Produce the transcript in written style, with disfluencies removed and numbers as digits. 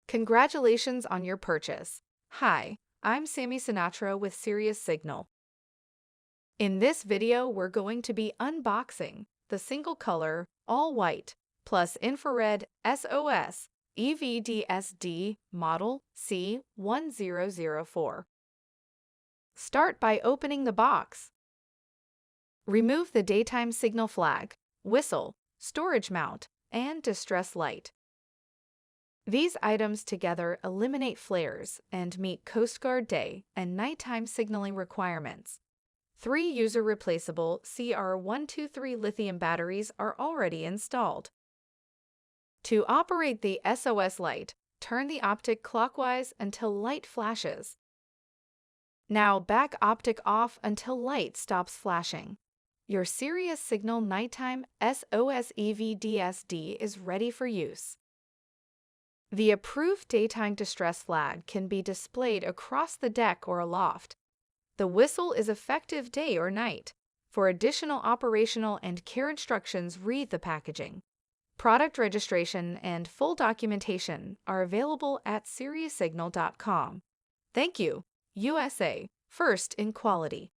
Congratulations on your purchase. Hi, I'm Sammy Sinatra with Sirius Signal. In this video, we're going to be unboxing the single color, all white, plus infrared SOS EVDSD model C1004. Start by opening the box. Remove the daytime signal flag, whistle, storage mount, and distress light. These items together eliminate flares and meet Coast Guard day and nighttime signaling requirements. 3 user-replaceable CR123 lithium batteries are already installed. To operate the SOS light, turn the optic clockwise until light flashes. Now back optic off until light stops flashing. Your Sirius Signal Nighttime SOS EVDSD is ready for use. The approved daytime distress flag can be displayed across the deck or aloft. The whistle is effective day or night. For additional operational and care instructions, read the packaging. Product registration and full documentation are available at SiriusSignal.com. Thank you, USA, first in quality.